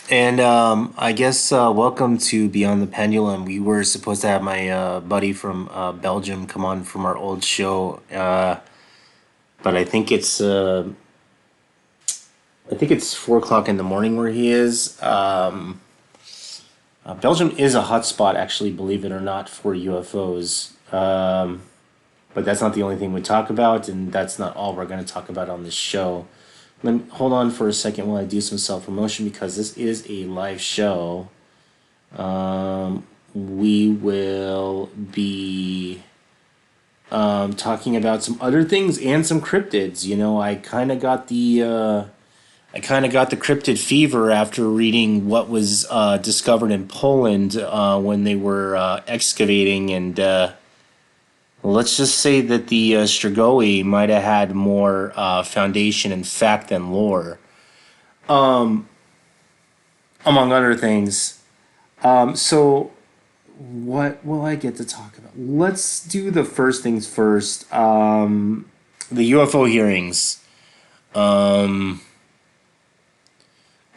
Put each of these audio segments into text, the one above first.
And I guess welcome to Beyond the Pendulum. We were supposed to have my buddy from Belgium come on from our old show, but I think it's 4 o'clock in the morning where he is. Belgium is a hotspot, actually, believe it or not, for UFOs. But that's not the only thing we talk about, and that's not all we're going to talk about on this show. Let me hold on for a second while I do some self promotion because this is a live show. We will be talking about some other things and some cryptids. I kind of got the cryptid fever after reading what was discovered in Poland when they were excavating, and let's just say that the Strigoi might have had more foundation in fact than lore, among other things. So what will I get to talk about? Let's do the first things first. The UFO hearings.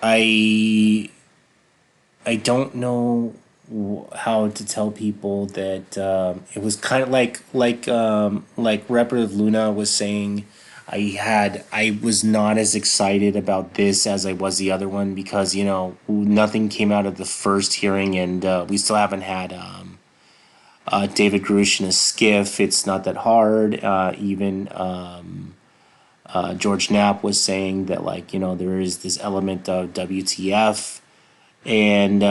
I I don't know how to tell people that it was kind of like Reparative Luna was saying. I was not as excited about this as I was the other one because nothing came out of the first hearing, and we still haven't had David Grush in a skiff. It's not that hard. Even George Knapp was saying that, there is this element of WTF, and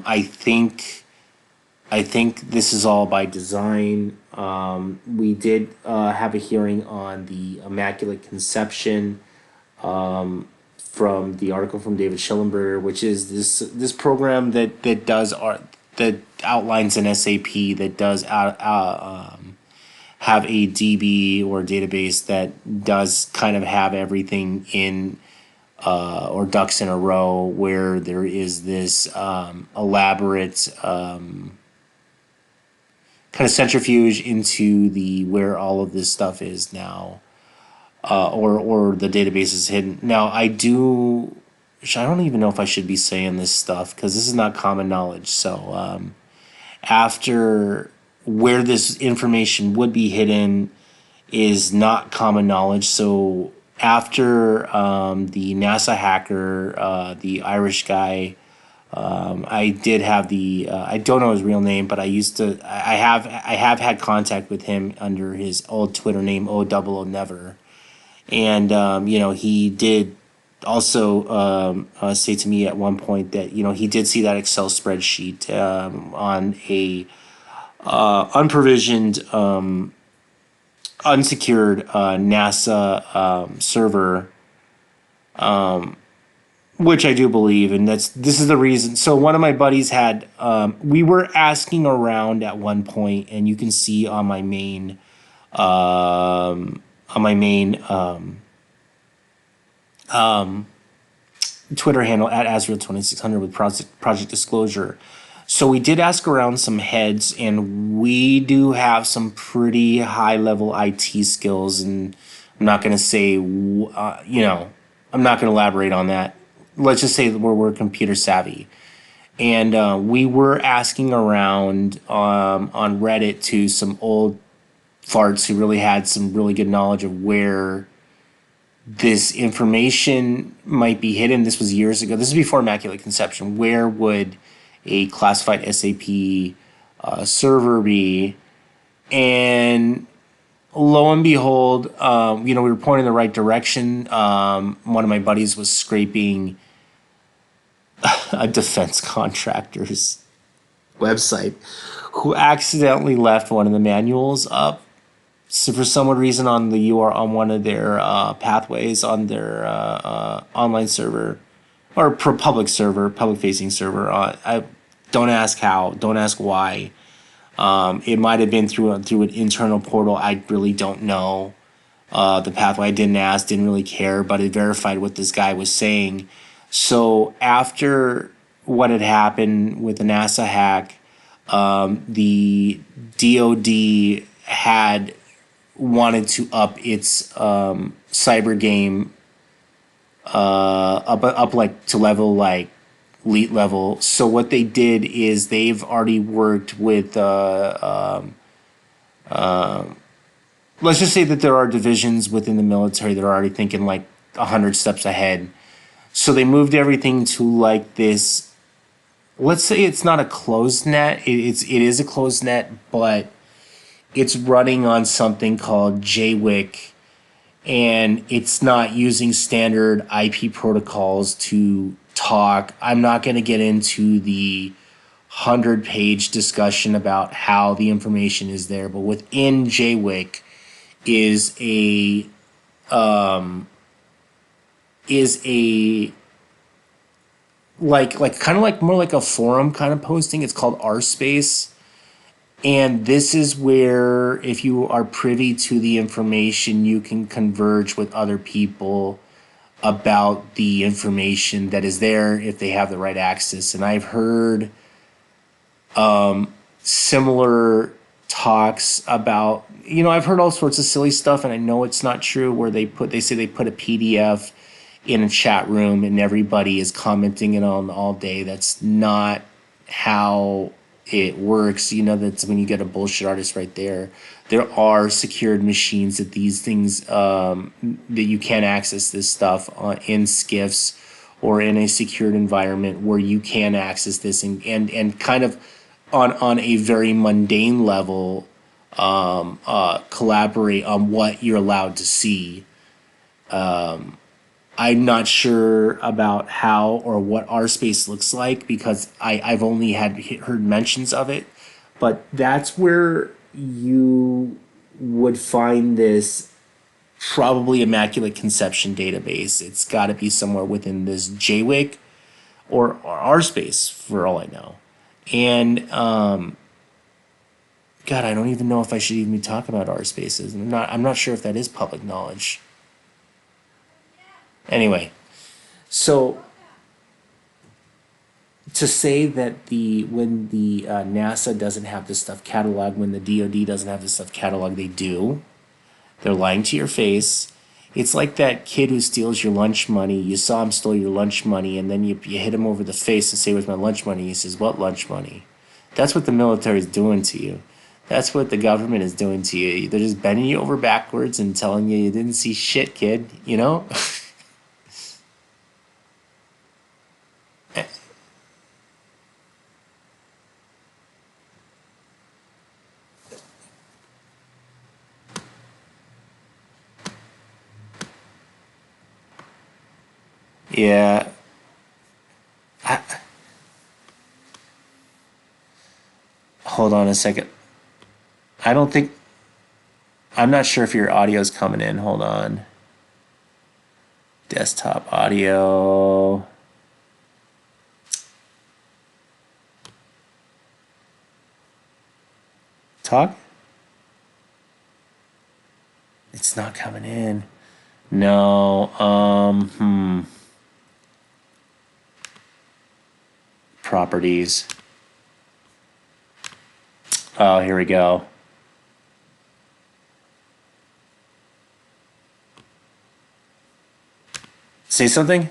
I think this is all by design. We did have a hearing on the Immaculate Conception from the article from David Schellenberger, which is this program that outlines an SAP that does have a DB or database that does kind of have everything in or ducks in a row, where there is this elaborate kind of centrifuge into the where all of this stuff is now, or the database is hidden. Now I don't even know if I should be saying this stuff because this is not common knowledge. So after where this information would be hidden is not common knowledge. So after the NASA hacker, the Irish guy, I did have I don't know his real name, but I have had contact with him under his old Twitter name, O double O never. And he did also say to me at one point that he did see that Excel spreadsheet on a unprovisioned, unsecured NASA server, which I do believe, and this is the reason. So one of my buddies had, we were asking around at one point, and you can see on my main, Twitter handle at Azrael2600 with Project Disclosure. So we did ask around some heads, and we do have some pretty high level IT skills. And I'm not going to say, I'm not going to elaborate on that. Let's just say that we're computer savvy. And we were asking around on Reddit to some old farts who really had some really good knowledge of where this information might be hidden. This was years ago. This is before Immaculate Conception. Where would a classified SAP server be? And lo and behold, we were pointing in the right direction. One of my buddies was scraping a defense contractor's website who accidentally left one of the manuals up. So for some reason on the URL on one of their pathways on their online server or public server, public facing server. I don't ask how, don't ask why. It might have been through an internal portal. I really don't know. The pathway, I didn't ask, didn't really care, but it verified what this guy was saying. So after what had happened with the NASA hack, the DoD had wanted to up its cyber game up like to level like elite level. So what they did is they've already worked with let's just say that there are divisions within the military that are already thinking like 100 steps ahead. So they moved everything to like this. Let's say it's not a closed net. It is a closed net, but it's running on something called JWIC, and it's not using standard IP protocols to talk. I'm not going to get into the 100-page discussion about how the information is there, but within JWIC is a is a like kind of like more like a forum kind of posting. It's called R Space. And this is where, if you are privy to the information, you can converge with other people about the information that is there if they have the right access. And I've heard similar talks about, I've heard all sorts of silly stuff, and I know it's not true, where they say they put a PDF in a chat room and everybody is commenting it on all day. That's not how it works. That's when you get a bullshit artist right there. There are secured machines that these things that you can access this stuff in skiffs or in a secured environment where you can access this and kind of on a very mundane level collaborate on what you're allowed to see. I'm not sure about how or what our space looks like because I've only heard mentions of it, but that's where you would find this probably Immaculate Conception database. It's got to be somewhere within this JWIC or our space for all I know. And God, I don't even know if I should even be talking about our spaces. I'm not sure if that is public knowledge. Anyway, so to say that when the NASA doesn't have this stuff cataloged, when the DoD doesn't have this stuff cataloged, they do. They're lying to your face. It's like that kid who steals your lunch money. You saw him steal your lunch money, and then you hit him over the face and say, "Where's my lunch money?" He says, "What lunch money?" That's what the military is doing to you. That's what the government is doing to you. They're just bending you over backwards and telling you didn't see shit, kid. Yeah. Hold on a second. I don't think. I'm not sure if your audio is coming in. Hold on. Desktop audio. Talk? It's not coming in. No. Properties. Oh, here we go. Say something?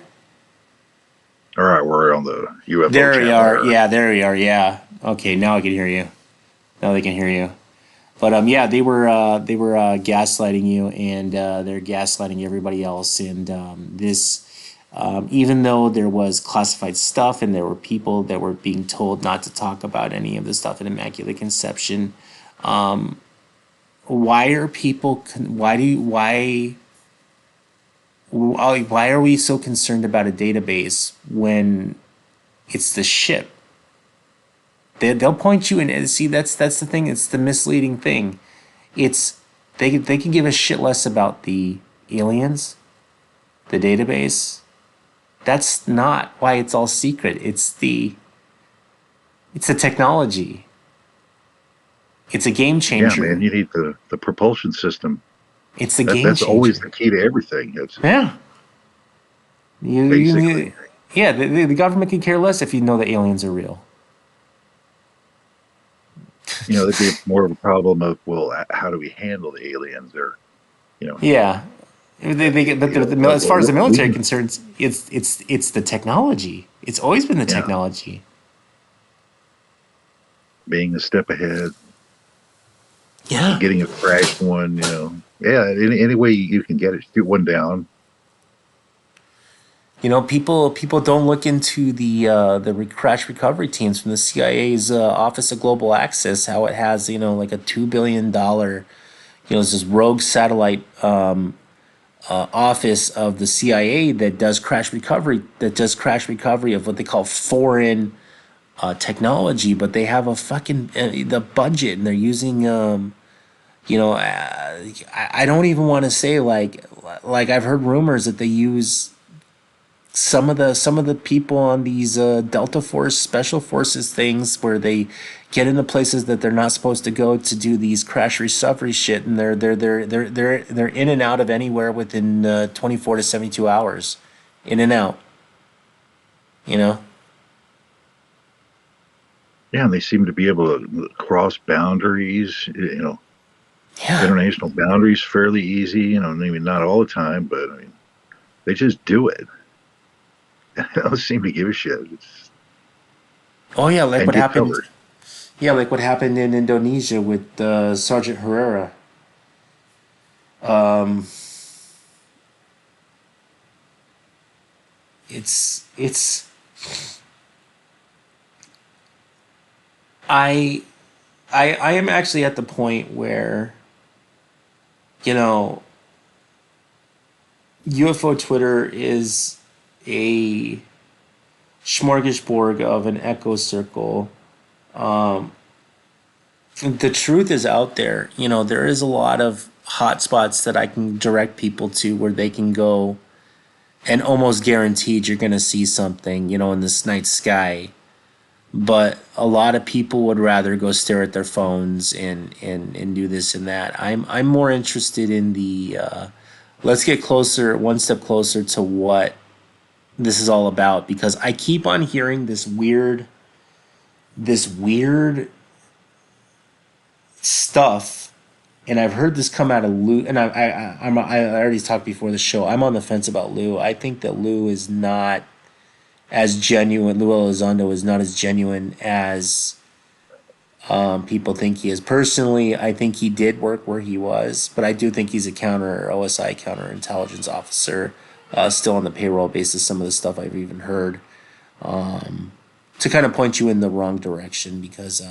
All right, we're on the UFO There we channel are. there. Yeah, there we are. Yeah. Okay, now I can hear you. Now they can hear you. But yeah, they were gaslighting you, and they're gaslighting everybody else. And this, even though there was classified stuff, and there were people that were being told not to talk about any of the stuff in Immaculate Conception, why are people? Why are we so concerned about a database when it's the ship? They'll point you in and see that's the thing. It's the misleading thing. It's they can give a shit less about the aliens, the database. That's not why it's all secret. It's the technology. It's a game Yeah, man, changer. you need the propulsion system. It's the That game that's always changer. the key to everything. It's Yeah. basically, Yeah. The government can care less if you know the aliens are real. there'd be more of a problem of, well, how do we handle the aliens? Or, you know, Yeah. They get, but You know, as far as the military we, concerns, it's the technology. It's always been the yeah, technology. being a step ahead, Yeah. getting a crashed one, yeah, any way you can get it, shoot one down. People don't look into the crash recovery teams from the CIA's Office of Global Access. How it has like a $2 billion it's this rogue satellite office of the CIA that does crash recovery of what they call foreign technology, but they have a fucking the budget and they're using I don't even want to say like I've heard rumors that they use some of the people on these Delta Force Special Forces things where they get into places that they're not supposed to go to do these crash recovery shit, and they're in and out of anywhere within 24 to 72 hours, in and out. You know? Yeah, and they seem to be able to cross boundaries, Yeah. international boundaries fairly easy. Maybe not all the time, but I mean, they just do it. They don't seem to give a shit. Oh yeah, like And what get happened. covered. Yeah, like what happened in Indonesia with Sergeant Herrera. Um, it's I I am actually at the point where you know UFO Twitter is a smorgasbord of an echo circle. Um, the truth is out there. There is a lot of hot spots that I can direct people to where they can go and almost guaranteed you're going to see something, in this night sky. But a lot of people would rather go stare at their phones and do this and that. I'm more interested in the let's get closer, one step closer to what this is all about because I keep on hearing this weird stuff, and I've heard this come out of Lou. And I already talked before the show. I'm on the fence about Lou. I think that Lou is not as genuine. Lou Elizondo is not as genuine as people think he is. Personally, I think he did work where he was, but I do think he's a counter OSI counterintelligence officer, still on the payroll basis. Some of the stuff I've even heard to kind of point you in the wrong direction because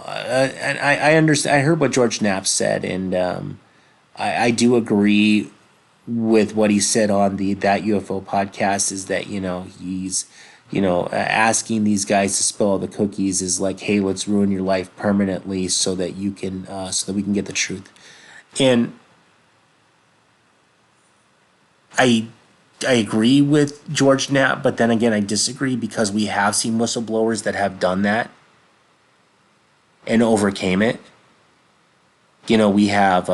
and I understand. I heard what George Knapp said, and I do agree with what he said on the That UFO podcast. Is that he's asking these guys to spill all the cookies is like, hey, let's ruin your life permanently so that you can so that we can get the truth. And I I agree with George Knapp, but then again, I disagree because we have seen whistleblowers that have done that and overcame it. We have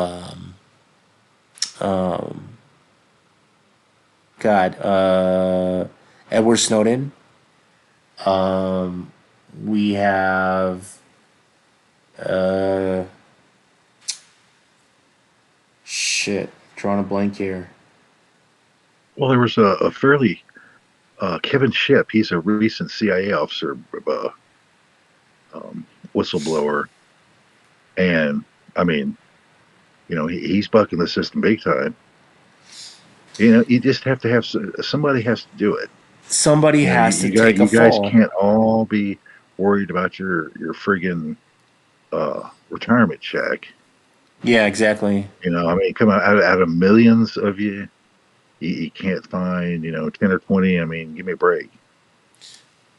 God, Edward Snowden. We have uh, shit. Drawing a blank here. Well, there was a fairly Kevin Shipp. He's a recent CIA officer, whistleblower, and I mean, he's bucking the system big time. You just have to have somebody has to do it. Somebody has to take a You guys fall. can't all be worried about your friggin' retirement check. Yeah, exactly. I mean, come on, out of millions of you can't find 10 or 20. I mean, give me a break. Well,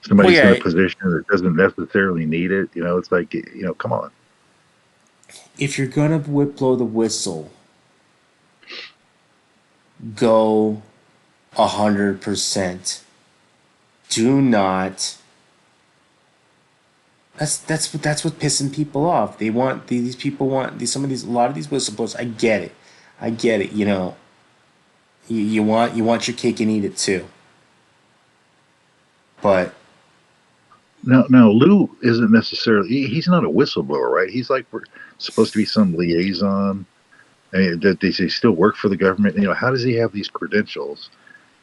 Somebody's in a yeah. position that doesn't necessarily need it. It's like come on. If you're gonna blow the whistle, go 100%. Do not. That's what pissing people off. They want these people want these some of these a lot of these whistleblowers. I get it, I get it. You want your cake and eat it too. But No, Lou isn't necessarily. He's not a whistleblower, right? He's like we're supposed to be some liaison. I mean, does he still work for the government? How does he have these credentials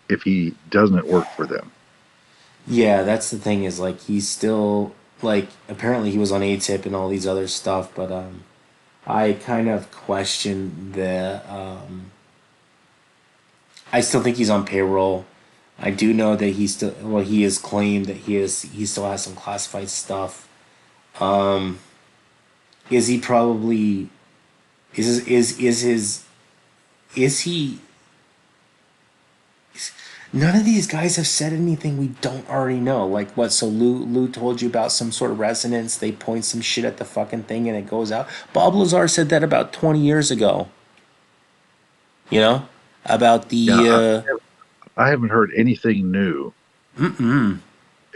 if he doesn't work for them? Yeah, that's the thing is like he's still like apparently he was on ATIP and all these other stuff, but I kind of question the I still think he's on payroll. I do know that he still well he has claimed that he still has some classified stuff. Is he probably is his is he none of these guys have said anything we don't already know. Like what? So Lou told you about some sort of resonance. They point some shit at the fucking thing and it goes out. Bob Lazar said that about 20 years ago. You know about Yeah, the I haven't heard anything new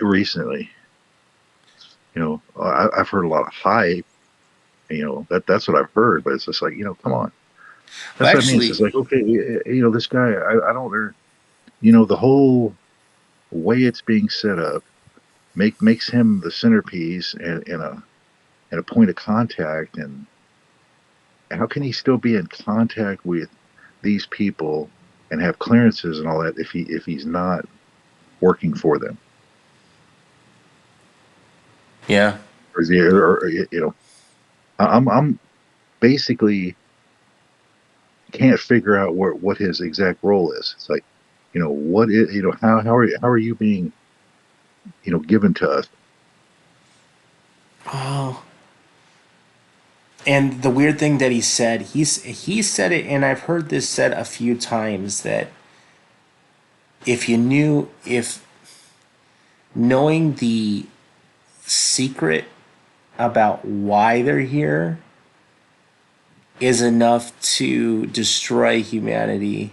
recently. I've heard a lot of hype. That's what I've heard, but it's just like, come on. well, That's what I mean. It's just actually like, okay, this guy, I don't, the whole way it's being set up makes him the centerpiece and a point of contact. And how can he still be in contact with these people and have clearances and all that if he's not working for them? yeah. Or is he, or I'm basically can't figure out what his exact role is. It's like, what is, how are you being, given to us? Oh, and the weird thing that he said it, and I've heard this said a few times that if knowing the secret about why they're here is enough to destroy humanity.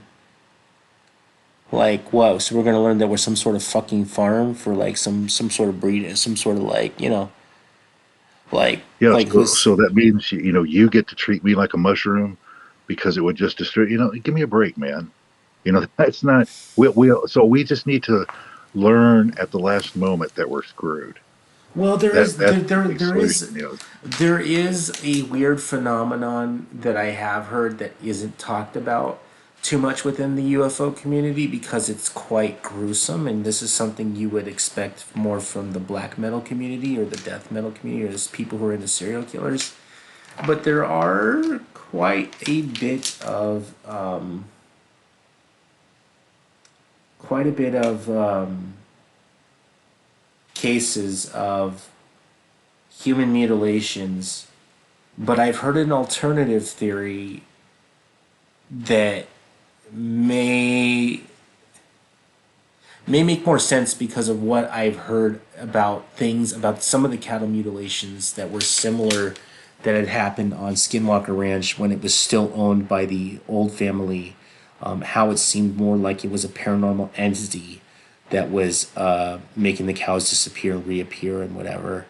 Like, whoa, so we're gonna learn that we're some sort of fucking farm for like some sort of breed, some sort of like, like Yeah, like who's so that means you get to treat me like a mushroom because it would just destroy. Give me a break, man. That's not. So we just need to learn at the last moment that we're screwed. well, there That is that's the only there solution. is there is a weird phenomenon that I have heard that isn't talked about too much within the UFO community because it's quite gruesome, and this is something you would expect more from the black metal community or the death metal community or just people who are into serial killers. But there are quite a bit of cases of human mutilations. But I've heard an alternative theory that may make more sense because of what I've heard about things about some of the cattle mutilations that were similar that had happened on Skinwalker Ranch when it was still owned by the old family. How it seemed more like it was a paranormal entity that was making the cows disappear and reappear and whatever.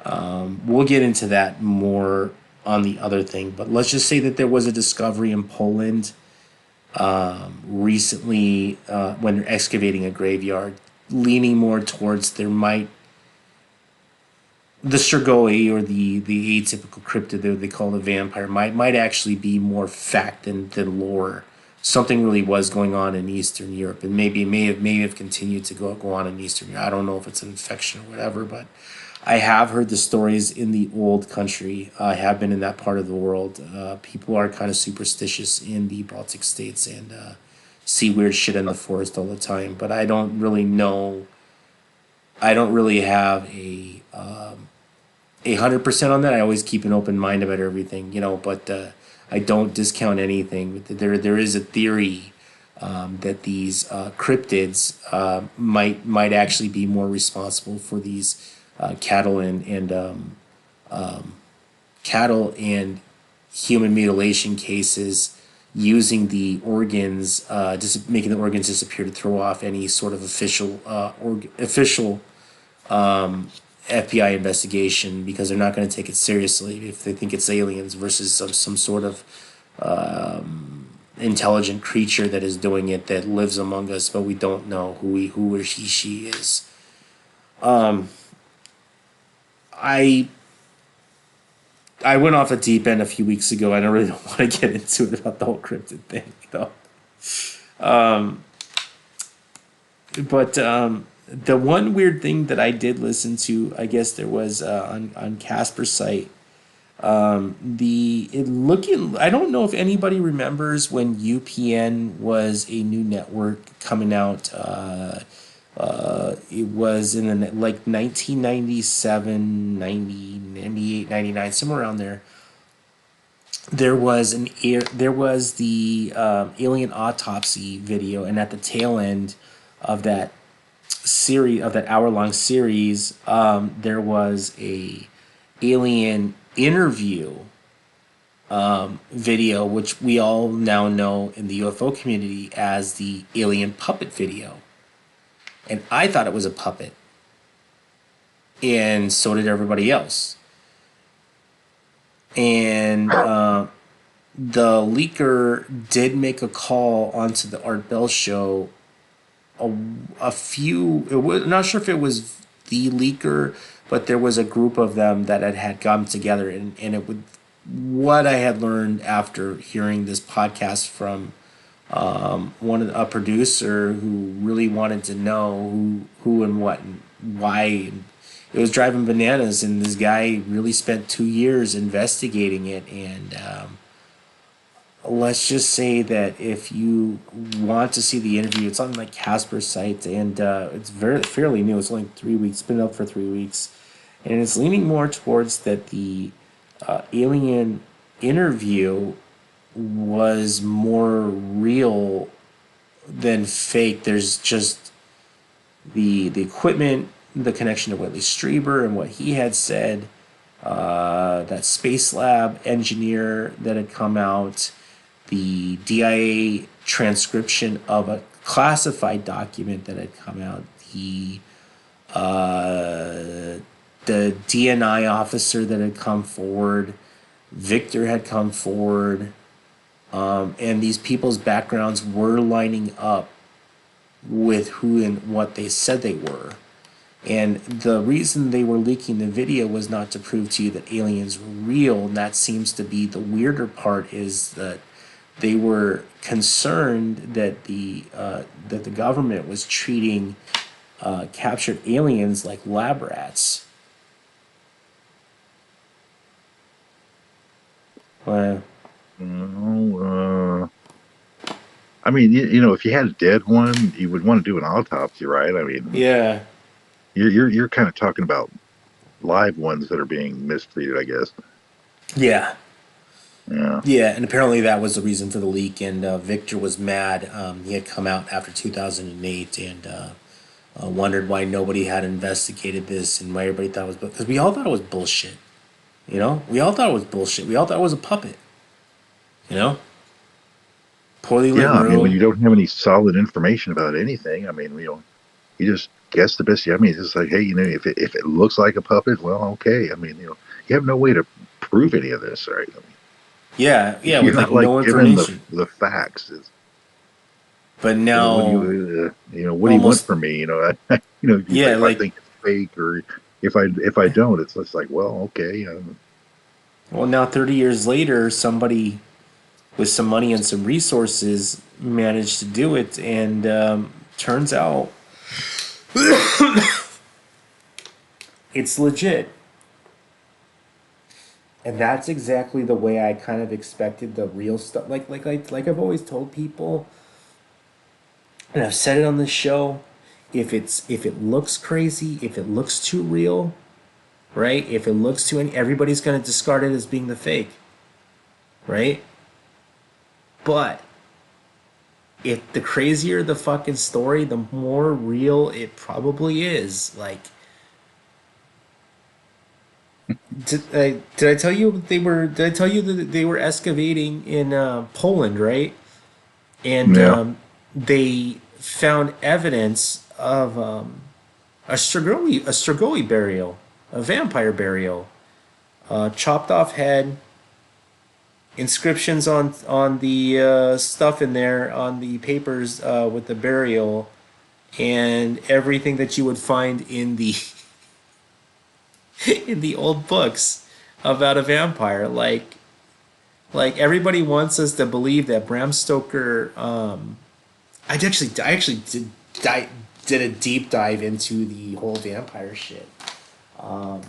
We'll get into that more on the other thing, but let's just say that there was a discovery in Poland recently when they're excavating a graveyard, leaning more towards there might the Strigoi or the atypical cryptid that they call the vampire might actually be more fact than lore. Something really was going on in Eastern Europe, and maybe it may have continued to go on in Eastern Europe. I don't know if it's an infection or whatever, but I have heard the stories in the old country. I have been in that part of the world. People are kind of superstitious in the Baltic states and see weird shit in the forest all the time. But I don't really know. I don't really have a 100% on that. I always keep an open mind about everything, but I don't discount anything. There is a theory that these cryptids might actually be more responsible for these cattle and cattle and human mutilation cases using the organs, just making the organs disappear to throw off any sort of official FBI investigation because they're not going to take it seriously if they think it's aliens versus some sort of intelligent creature that is doing it that lives among us, but we don't know who or she is. I I went off a deep end a few weeks ago. I don't really don't want to get into it about the whole cryptid thing, though. But the one weird thing that I did listen to, I guess there was on Casper's site. The it looking. I don't know if anybody remembers when UPN was a new network coming out. It was in the, like 1997, 90, 98, 99, somewhere around there. There was the alien autopsy video, and at the tail end of that hour long series, there was a alien interview video, which we all now know in the UFO community as the alien puppet video. And I thought it was a puppet, and so did everybody else. And the leaker did make a call onto the Art Bell show. A few, I'm not sure if it was the leaker, but there was a group of them that had gotten together, and it would, what I had learned after hearing this podcast from a producer who really wanted to know who and what and why. And it was driving bananas, and this guy really spent 2 years investigating it. And let's just say that if you want to see the interview, it's on like Casper's site, and it's fairly new. It's only 3 weeks, been up for 3 weeks, and it's leaning more towards that the alien interview was more real than fake. There's just the equipment, the connection to Whitley Strieber and what he had said, that Space Lab engineer that had come out, the DIA transcription of a classified document that had come out, the DNI officer that had come forward, Victor had come forward, and these people's backgrounds were lining up with who and what they said they were. And the reason they were leaking the video was not to prove to you that aliens were real, and that seems to be the weirder part, is that they were concerned that the government was treating captured aliens like lab rats. No, I mean, if you had a dead one, you would want to do an autopsy, right? I mean, Yeah. you're kind of talking about live ones that are being mistreated, I guess. Yeah. Yeah. Yeah, and apparently that was the reason for the leak, and Victor was mad. He had come out after 2008 and wondered why nobody had investigated this and why everybody thought it was, because we all thought it was bullshit. We all thought it was bullshit. We all thought it was a puppet. You know? Poorly lit Yeah, I mean, when room. you don't have any solid information about anything, I mean, you just guess the best. I mean, it's just like, hey, if it looks like a puppet, well, okay. I mean, you have no way to prove any of this, right? I mean, Yeah, yeah, you're with like not like no given the information. the facts. But What do now, what do you want almost, from me? yeah, if I like, think it's fake or if I don't, it's just like, well, okay. well, now 30 years later, somebody with some money and some resources managed to do it, and turns out it's legit. And that's exactly the way I kind of expected the real stuff. Like I've always told people, and I've said it on this show, if it looks crazy, if it looks too real, right? If it looks too, everybody's gonna discard it as being the fake, right? But if the crazier the fucking story, the more real it probably is. Like, did I tell you they were? Did I tell you that they were excavating in Poland, right? And Yeah. they found evidence of a Strigoi burial, a vampire burial, chopped off head, inscriptions on the stuff in there on the papers with the burial, and everything that you would find in the in the old books about a vampire. Like everybody wants us to believe that Bram Stoker. I actually did a deep dive into the whole vampire shit, and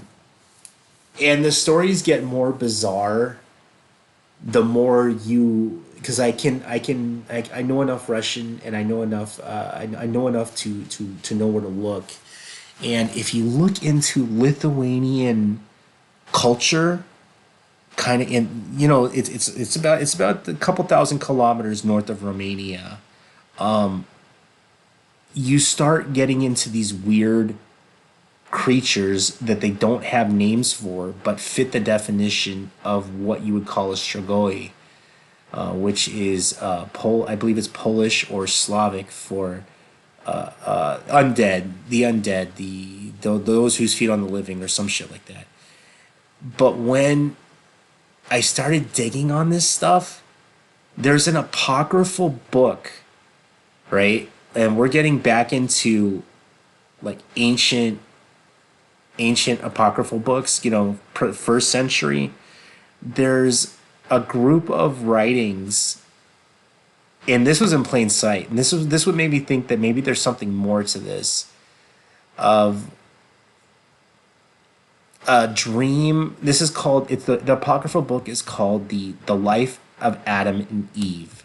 the stories get more bizarre the more you, because I know enough Russian, and I know enough to know where to look. And if you look into Lithuanian culture, kind of in, it's about a couple thousand kilometers north of Romania, you start getting into these weird creatures that they don't have names for but fit the definition of what you would call a strigoi, which is I believe it's Polish or Slavic for undead, those whose feed on the living, or some shit like that. But when I started digging on this stuff, there's an apocryphal book, right? And we're getting back into like ancient apocryphal books, first century. There's a group of writings, and this was in plain sight. And this would make me think that maybe there's something more to this, of a dream. This is called, it's the apocryphal book is called the Life of Adam and Eve,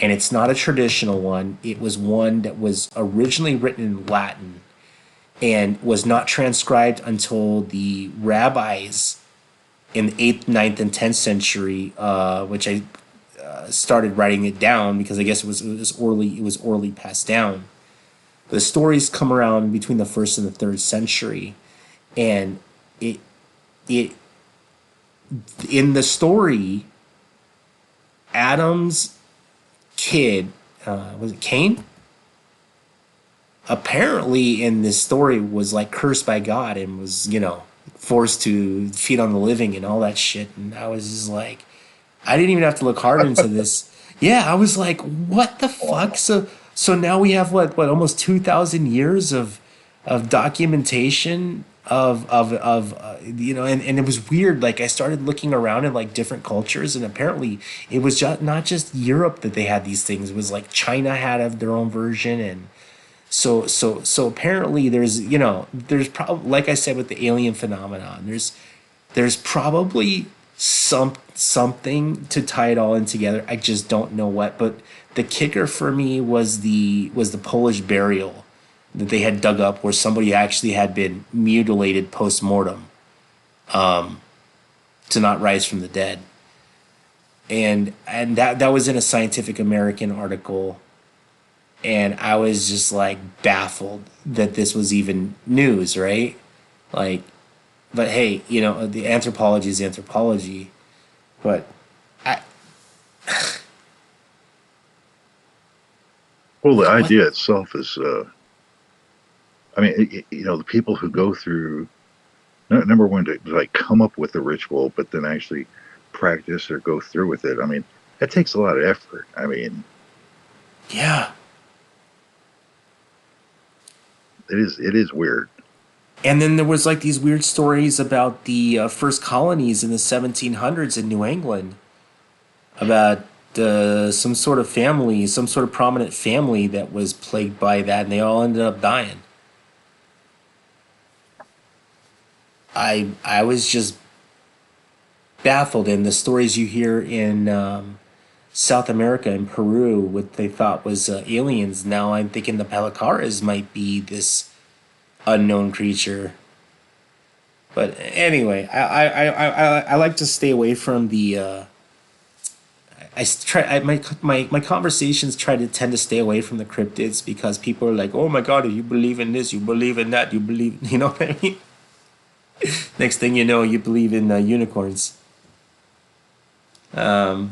and it's not a traditional one. It was one that was originally written in Latin and was not transcribed until the rabbis in the 8th, ninth, and 10th century, which I started writing it down because I guess it was orally passed down. The stories come around between the 1st and the 3rd century, and it it in the story, Adam's kid, was it Cain? Apparently, in this story, was like cursed by God and was, forced to feed on the living and all that shit. And I was just like, I didn't even have to look hard into this. Yeah, I was like, what the fuck? Wow. So now we have what almost 2,000 years of documentation and it was weird. Like, I started looking around in like different cultures, and apparently it was just not just Europe that they had these things. It was like China had their own version. And so apparently there's probably, like I said, with the alien phenomenon, there's probably something to tie it all in together. I just don't know what. But the kicker for me was the Polish burial that they had dug up, where somebody actually had been mutilated post mortem to not rise from the dead. And that was in a Scientific American article, and I was just like baffled that this was even news, right? Like, but hey, the anthropology is anthropology. But I, Well, the what? idea itself is, I mean, the people who go through, number one, to like come up with the ritual, but then actually practice or go through with it. I mean, that takes a lot of effort. I mean, Yeah. it is weird. And then there was like these weird stories about the first colonies in the 1700s in New England, about some sort of family, some sort of prominent family that was plagued by that, and they all ended up dying. I was just baffled. In the stories you hear in South America and Peru, what they thought was aliens. Now I'm thinking the Palacaras might be this unknown creature. But anyway, I like to stay away from the. My conversations try to tend to stay away from the cryptids, because people are like, oh my god, if you believe in this, you believe in that, you believe, you know what I mean? Next thing you know, you believe in unicorns. But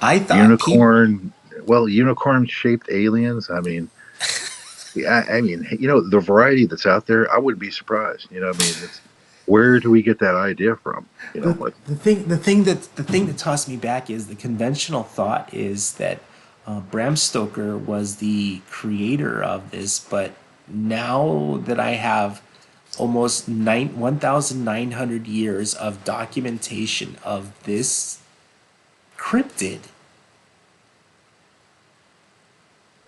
I thought people. Unicorn, well, unicorn shaped aliens. I mean, yeah, I mean, the variety that's out there, I wouldn't be surprised. I mean, where do we get that idea from? the Like, the thing that tossed me back is the conventional thought is that Bram Stoker was the creator of this, but now that I have almost 1,900 years of documentation of this cryptid.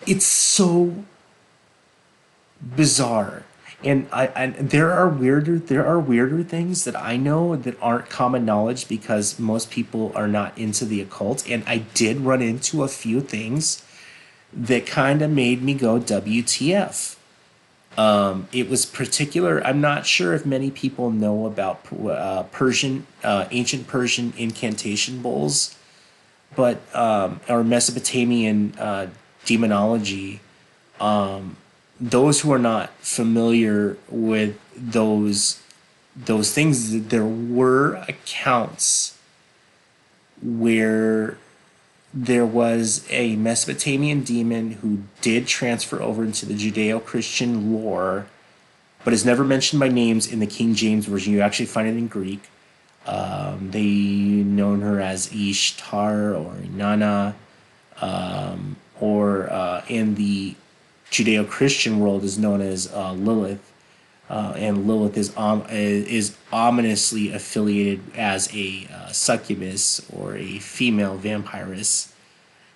It's so bizarre. And there are weirder things that I know that aren't common knowledge because most people are not into the occult. And I did run into a few things that kind of made me go WTF. It was particular. I'm not sure if many people know about ancient Persian incantation bowls, but or Mesopotamian demonology. Those who are not familiar with those things, there were accounts where there was a Mesopotamian demon who did transfer over into the Judeo-Christian lore, but is never mentioned by names in the King James version. You actually find it in Greek. They known her as Ishtar or Inanna, or in the Judeo-Christian world is known as Lilith, and Lilith is ominously affiliated as a succubus or a female vampiress,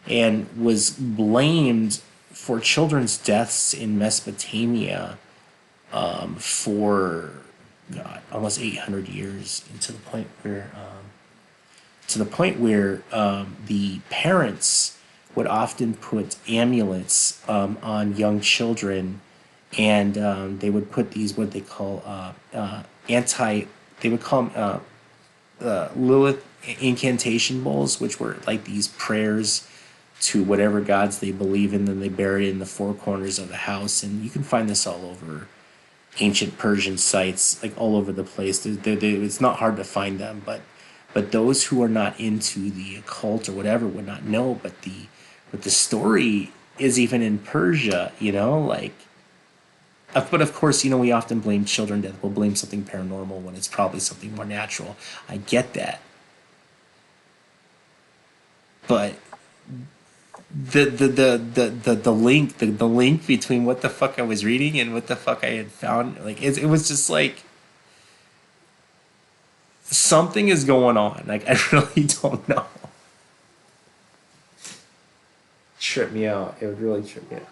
and was blamed for children's deaths in Mesopotamia for God, almost 800 years, and to the point where the parents would often put amulets on young children, and they would put these what they call anti. They would call them Lilith incantation bowls, which were like these prayers to whatever gods they believe in. Then they bury it in the four corners of the house, and you can find this all over ancient Persian sites, like all over the place. It's not hard to find them, but those who are not into the occult or whatever would not know. But the story is even in Persia, like. But of course, we often blame children death. We'll blame something paranormal when it's probably something more natural. I get that, but the link between what the fuck I was reading and what the fuck I had found, like it was just like something is going on. Like I really don't know. Trip me out. It would really trip me out.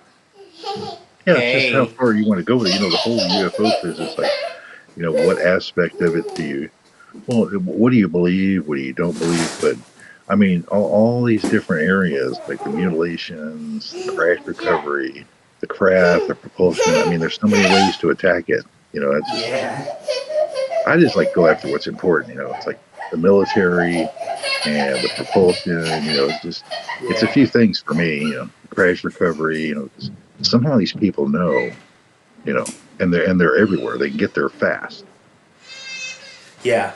Yeah, it's just how Hey. far you want to go with it. The whole UFO business, like, what aspect of it do you, well, what do you believe? What do you don't believe? But I mean, all these different areas, like the mutilations, the crash recovery, the craft, the propulsion. I mean, there's so many ways to attack it. It's just, Yeah. I just like go after what's important. It's like the military and the propulsion. It's a Yeah. few things for me. Crash recovery. 'Cause somehow these people know. And they're everywhere. They can get there fast. Yeah.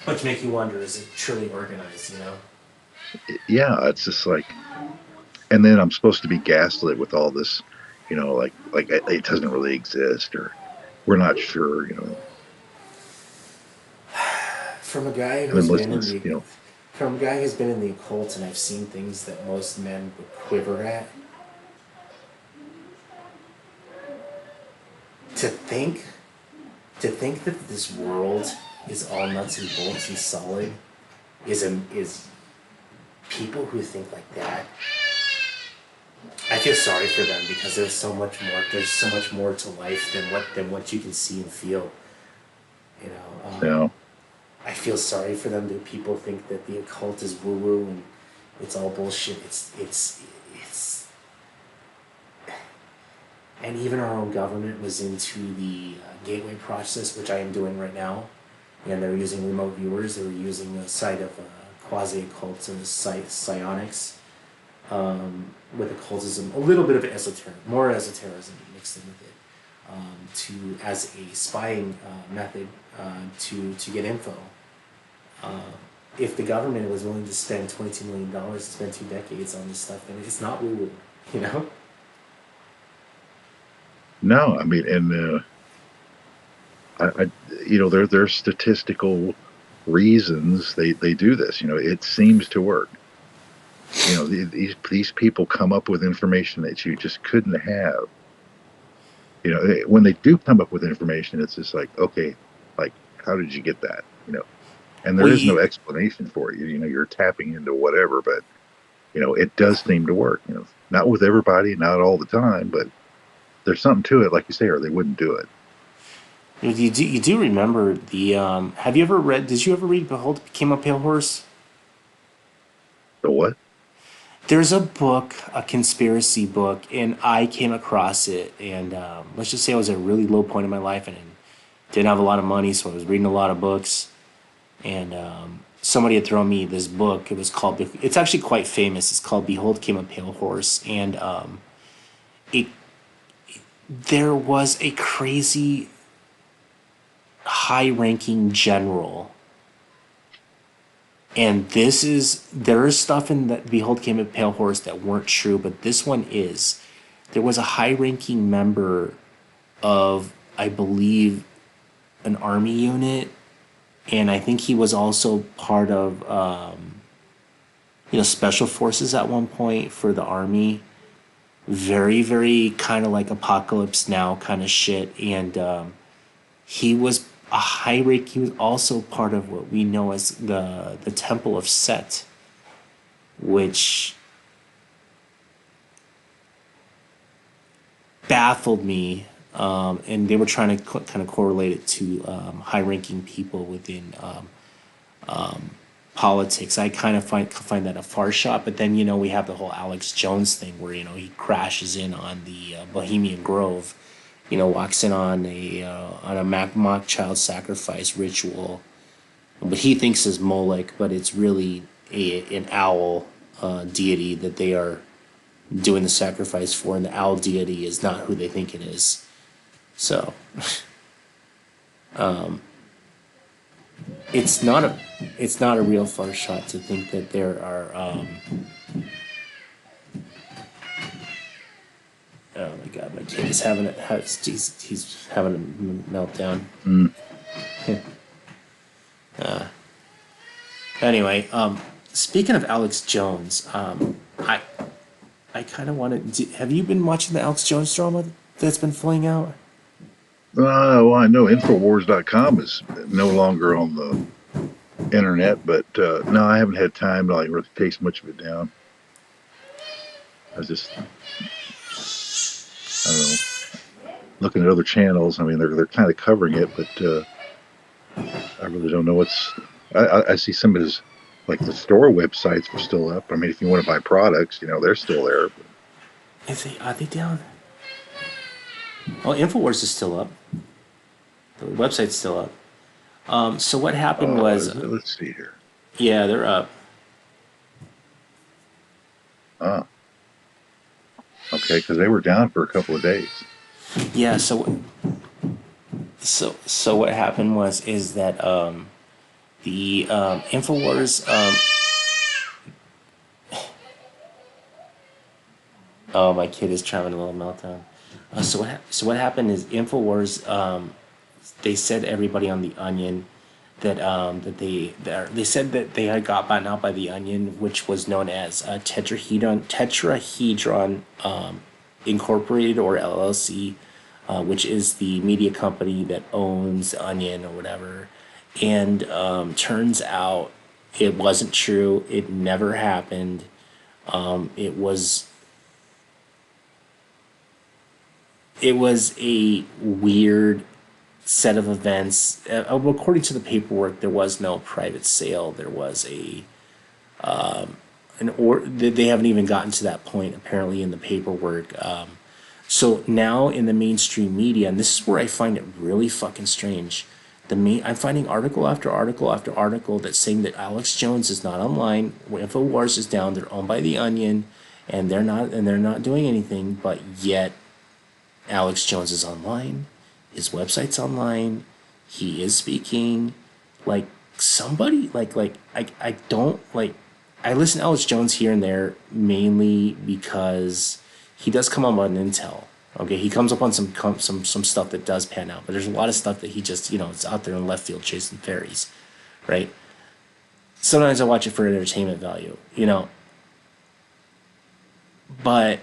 Which make you wonder: is it truly organized? Yeah, it's just like, and then I'm supposed to be gaslit with all this, like it doesn't really exist, or we're not sure. From a guy And then who's been listen, in the from a guy who's been in the occult, and I've seen things that most men would quiver at. To think, to think that this world is all nuts and bolts and solid is people who think like that. I feel sorry for them because there's so much more. There's so much more to life than what you can see and feel. You know, you um, know, I feel sorry for them that people think that the occult is woo woo and it's all bullshit. It's and even our own government was into the gateway process, which I am doing right now, and they were using remote viewers. They were using a site of quasi occult site psionics, with occultism, a little bit of more esotericism mixed in with it, to as a spying method, to get info. Uh, if the government was willing to spend $22 million to spend 2 decades on this stuff, then it's not woo woo, you know. no, I mean, and there's statistical reasons they do this. It seems to work. These people come up with information that you just couldn't have. When they do come up with information, it's just like, okay, like, how did you get that? And there Well, is no you, explanation for it. You're tapping into whatever, but it does seem to work. Not with everybody, not all the time, but there's something to it, like you say, or they wouldn't do it. you do remember the have you ever read did you ever read Behold Became a Pale Horse? So what? There's a book, a conspiracy book, and I came across it. And let's just say I was at a really low point in my life and didn't have a lot of money, so I was reading a lot of books. And somebody had thrown me this book. It's actually quite famous. It's called Behold Came a Pale Horse. And it there was a crazy high ranking general. And there is stuff in that Behold Came a Pale Horse that weren't true, but this one is. There was a high ranking member of, I believe, an army unit, and I think he was also part of special forces at one point for the army. Very, very kind of like Apocalypse Now kind of shit, and he was a high rank. He was also part of what we know as the Temple of Set, which baffled me. And they were trying to kind of correlate it to high-ranking people within politics. I kind of find that a far shot. But then we have the whole Alex Jones thing where he crashes in on the Bohemian Grove. Walks in on a mock child sacrifice ritual, but he thinks is Molech, but it's really an owl deity that they are doing the sacrifice for, and the owl deity is not who they think it is. So it's not a real far shot to think that there are. Oh my god, my kid is he's having a meltdown. Mm. Anyway, speaking of Alex Jones, I kind of want to. Have you been watching the Alex Jones drama that's been flowing out? Well, I know Infowars.com is no longer on the internet, but no, I haven't had time to like really taste much of it down. I was just, I don't know, looking at other channels. I mean, they're kind of covering it, but I really don't know what's. I see some of his, like the store websites were still up. I mean, if you want to buy products, they're still there. But, Are they down? Oh, Infowars is still up. The website's still up. So what happened was, let's see here. yeah, they're up. Ah, okay, because they were down for a couple of days. Yeah. So what happened was is that the Infowars. Oh, my kid is having a little meltdown. So what happened is Infowars. They said everybody on the Onion they said that they had got bought out by the Onion, which was known as Tetrahedron Incorporated, or LLC, which is the media company that owns the Onion or whatever. And turns out it wasn't true. It never happened. It was a weird set of events. According to the paperwork, there was no private sale. There was they haven't even gotten to that point apparently in the paperwork. So now in the mainstream media, and this is where I find it really fucking strange. I'm finding article after article after article that's saying that Alex Jones is not online. Infowars is down. They're owned by the Onion, and they're not doing anything. But yet, Alex Jones is online. His website's online. He is speaking. Like somebody I don't like. I listen to Alex Jones here and there mainly because he does come up on Intel. Okay, he comes up on some stuff that does pan out, but there's a lot of stuff that he just is out there in left field chasing fairies, right? Sometimes I watch it for entertainment value, but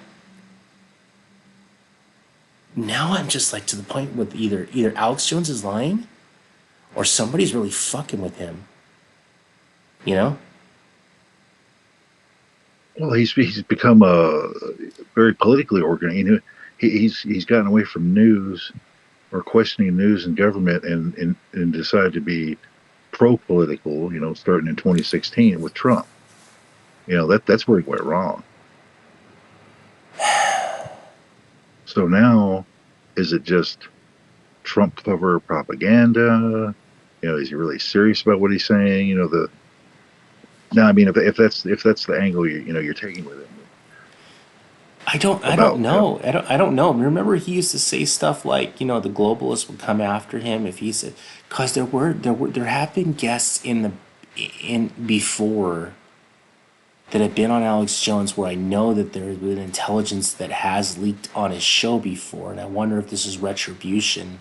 now I'm just like to the point with either Alex Jones is lying or somebody's really fucking with him. You know? Well, he's become a very politically organized. You know, he's gotten away from news or questioning news and government, and decided to be pro political. You know, starting in 2016 with Trump. You know that's where he went wrong. So now, is it just Trump cover propaganda? You know, is he really serious about what he's saying? You know, the now, I mean, if that's the angle you're taking with him I don't about know. I don't know. Remember he used to say stuff like, the globalists would come after him if he said, cuz there have been guests in before that have been on Alex Jones where I know that there has been intelligence that has leaked on his show before, and I wonder if this is retribution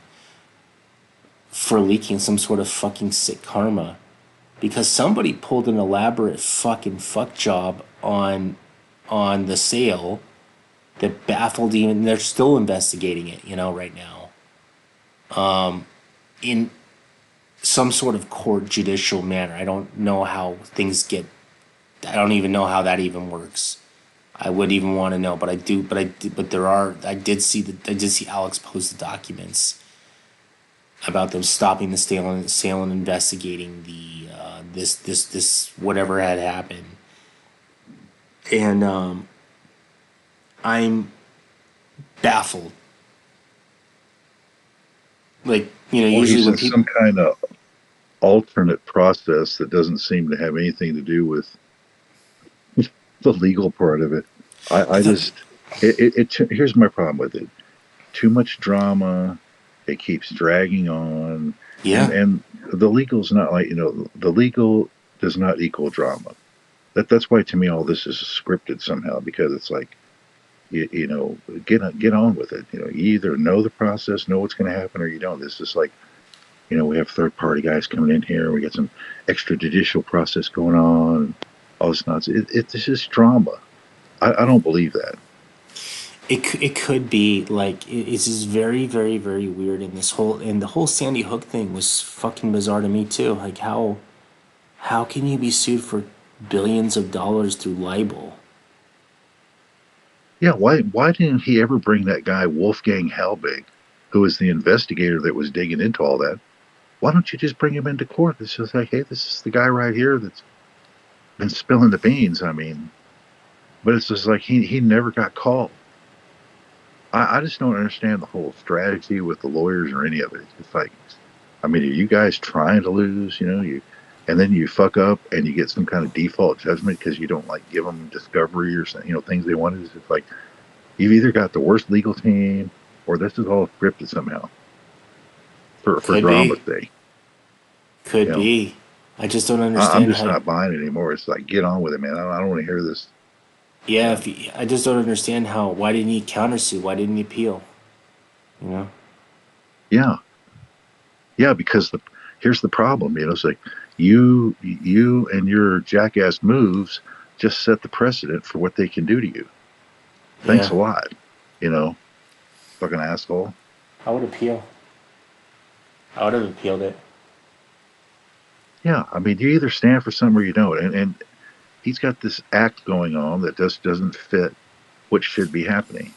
for leaking some sort of fucking sick karma because somebody pulled an elaborate fucking fuck job on the sale that baffled even. They're still investigating it, right now in some sort of court judicial manner. I don't know how things get. I don't even know how that even works. I would even want to know, but I do. But there are. I did see Alex post the documents about them stopping the sale and investigating the this whatever had happened, and I'm baffled. Like, or he usually when says people. some kind of alternate process that doesn't seem to have anything to do with the legal part of it. I The, just here's my problem with it. Too much drama. It keeps dragging on, yeah, and the legal's not like the legal does not equal drama. That's why to me all this is scripted somehow because it's like get on with it. You know, you either know the process, know what's going to happen, or you don't. This is like we have third party guys coming in here. We got some extrajudicial process going on. All this nonsense. It's just drama. I don't believe that. it could be like it's just very very very weird. In this whole and the whole Sandy Hook thing was fucking bizarre to me too. Like how can you be sued for billions of dollars through libel? Yeah, why didn't he ever bring that guy Wolfgang Halbig, who was the investigator that was digging into all that? Why don't you just bring him into court? It's just like, hey, this is the guy right here that's been spilling the beans. I mean, but it's just like he never got called. I just don't understand the whole strategy with the lawyers or any of it. It's just like, I mean, are you guys trying to lose? And then you fuck up and you get some kind of default judgment because you don't like give them discovery or things they wanted. It's just like you've either got the worst legal team or this is all scripted somehow for Could drama's be, sake. could You know, be. I just don't I'm understand just how. not buying it anymore. It's like get on with it, man. I don't want to hear this. You Yeah, know, I just don't understand how. Why didn't he countersue? Why didn't he appeal? You know. yeah, yeah. Because here's the problem. It's like you and your jackass moves just set the precedent for what they can do to you. Thanks Yeah, a lot. You know, fucking asshole. I would appeal. I would have appealed it. Yeah, I mean, you either stand for something or you don't. And he's got this act going on that just doesn't fit what should be happening.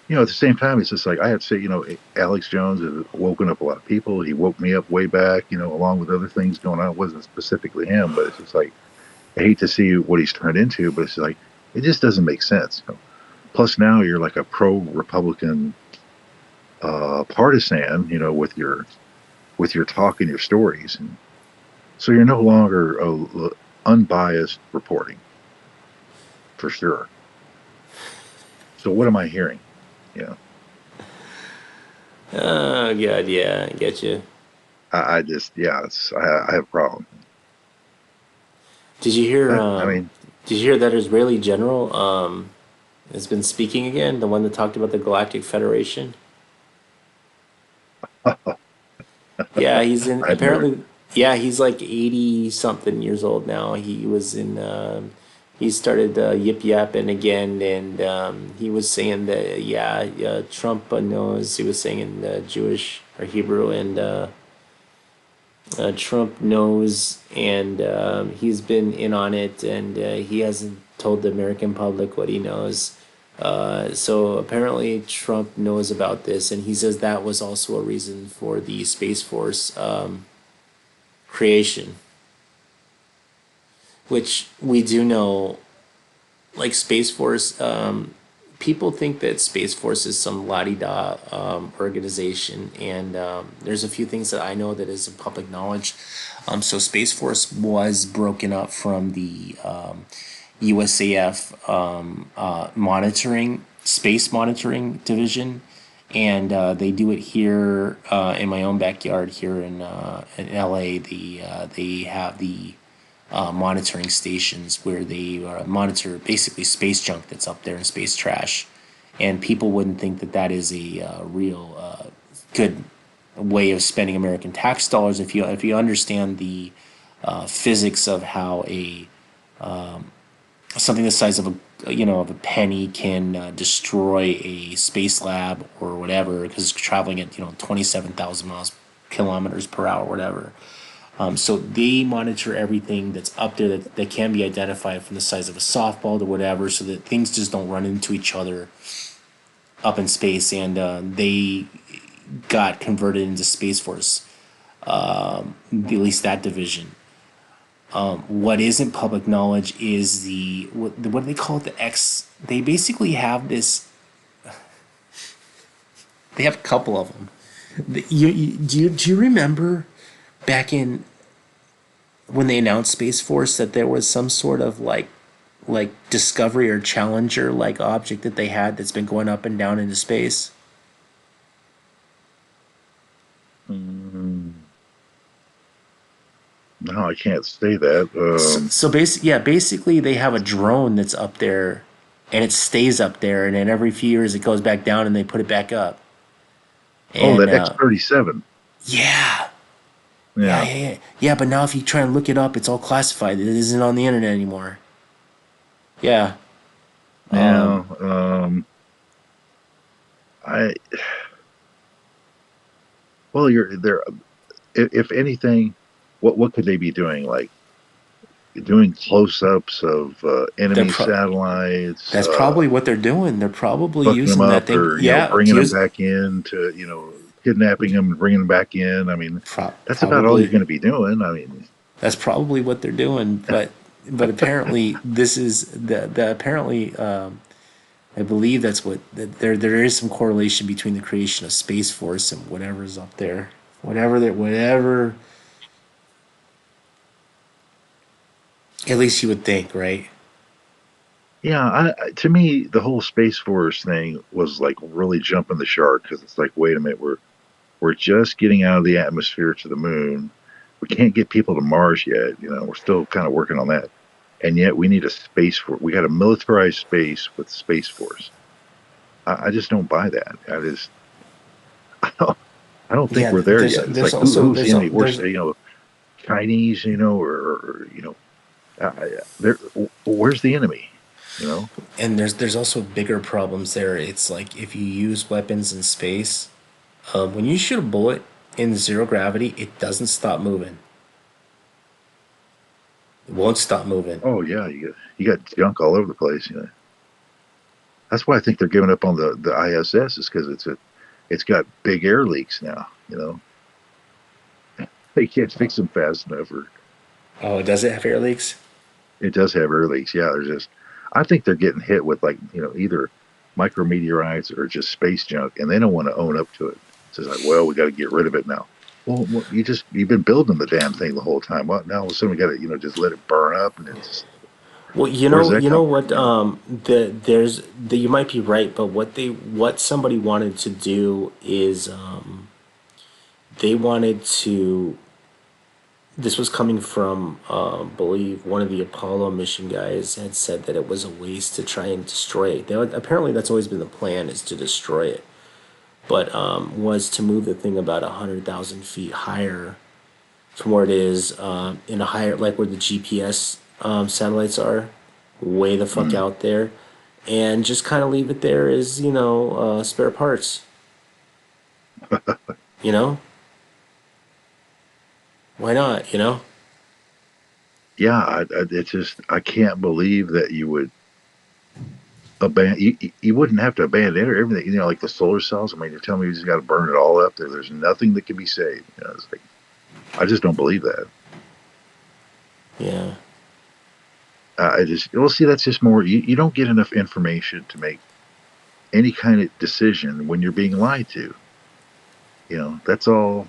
At the same time, it's just like I have to say, Alex Jones has woken up a lot of people. He woke me up way back, along with other things going on. It wasn't specifically him, but it's just like I hate to see what he's turned into, but it's like it just doesn't make sense. Plus, now you're like a pro-Republican partisan, with your talk and your stories, and so you're no longer unbiased reporting for sure. So what am I hearing? Yeah, Oh god, yeah, I get you. I just yeah, I have a problem. Did you hear? But I mean, Did you hear that Israeli general has been speaking again? The one that talked about the Galactic Federation. Yeah, he's in. I've never. Apparently, yeah, he's like 80 something years old now. He was in he started yip yapping again, and he was saying that yeah, Trump knows. He was saying in Jewish or Hebrew, and Trump knows, and he's been in on it, and he hasn't told the American public what he knows. So apparently Trump knows about this, and he says that was also a reason for the Space Force creation, which we do know, like Space Force. People think that Space Force is some la-di-da organization, and there's a few things that I know that is in public knowledge. So Space Force was broken up from the USAF monitoring space monitoring division, and they do it here in my own backyard here in LA. They have the monitoring stations where they monitor basically space junk that's up there and space trash. And people wouldn't think that that is a real good way of spending American tax dollars if you understand the physics of how a something the size of a penny can destroy a space lab or whatever because it's traveling at 27,000 miles kilometers per hour, whatever. So they monitor everything that's up there that can be identified from the size of a softball to whatever, so that things just don't run into each other up in space. And they got converted into Space Force, at least that division. What isn't public knowledge is what do they call it? The X. They basically have this. They have a couple of them. Do you remember back in when they announced Space Force that there was some sort of like Discovery or Challenger like object that they had that's been going up and down into space? Mm, no, I can't say that. Basically they have a drone that's up there, and it stays up there, and then every few years it goes back down, and they put it back up. Oh, And that X-37. yeah, yeah, Yeah, yeah, yeah, yeah. But now if you try and look it up, it's all classified. It isn't on the internet anymore. Yeah. yeah. I well, you're there. If anything, what could they be doing? Like doing close-ups of They're enemy pro- satellites, that's probably what they're doing. They're probably hooking them using that up, thing. or Yeah, bringing them use back in to kidnapping them and bringing them back in. I mean, that's about all you're probably going to be doing. I mean, that's probably what they're doing. But apparently this is the apparently I believe that's what there is some correlation between the creation of Space Force and whatever's up there, whatever. At least you would think, right? yeah. To me, the whole Space Force thing was like really jumping the shark because it's like, wait a minute, we're just getting out of the atmosphere to the moon. We can't get people to Mars yet. We're still kind of working on that, and yet we need a space force. We got a militarized space with Space Force. I just don't buy that. I don't, I don't think Yeah, we're there yet. It's there's like also who's the enemy? We're Chinese, there. Where's the enemy? You know? and there's also bigger problems there. It's like if you use weapons in space, when you shoot a bullet in zero gravity, it doesn't stop moving. It won't stop moving. Oh yeah, you got junk all over the place. That's why I think they're giving up on the ISS is because it's got big air leaks now. They can't fix them fast enough, or Oh, does it have air leaks? it does have air leaks. Yeah, there's just I think they're getting hit with like either micrometeorites or just space junk, and they don't want to own up to it. So it's like, well, we got to get rid of it now. Well, you've been building the damn thing the whole time. Well, now all of a sudden we got to just let it burn up, and it's just, Well, where's that you know coming what? from? You might be right, but what somebody wanted to do is they wanted to. This was coming from, believe one of the Apollo mission guys had said that it was a waste to try and destroy it. Apparently, that's always been the plan, is to destroy it, but was to move the thing about 100,000 feet higher from where it is, in a higher, like where the GPS satellites are, way the fuck Mm. out there, and just kind of leave it there as, spare parts. You know, why not? Yeah, it's just I can't believe that you would abandon. You wouldn't have to abandon everything. Like the solar cells. I mean, you're telling me you just got to burn it all up. There's nothing that can be saved. It's like I just don't believe that. Yeah. I just well, see, that's just more. You don't get enough information to make any kind of decision when you're being lied to. That's all.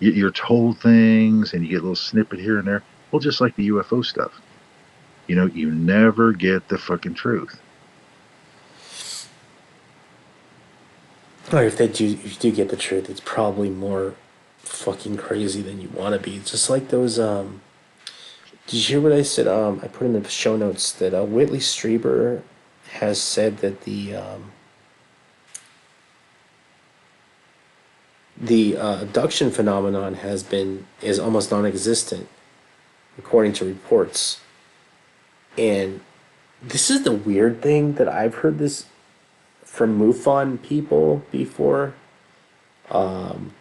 You're told things, and you get a little snippet here and there. Well, just like the UFO stuff. You never get the fucking truth. Or if you do get the truth, it's probably more fucking crazy than you want to be. Just like those. Did you hear what I said? I put in the show notes that Whitley Strieber has said that the abduction phenomenon is almost non-existent according to reports. And this is the weird thing that I've heard this from MUFON people before,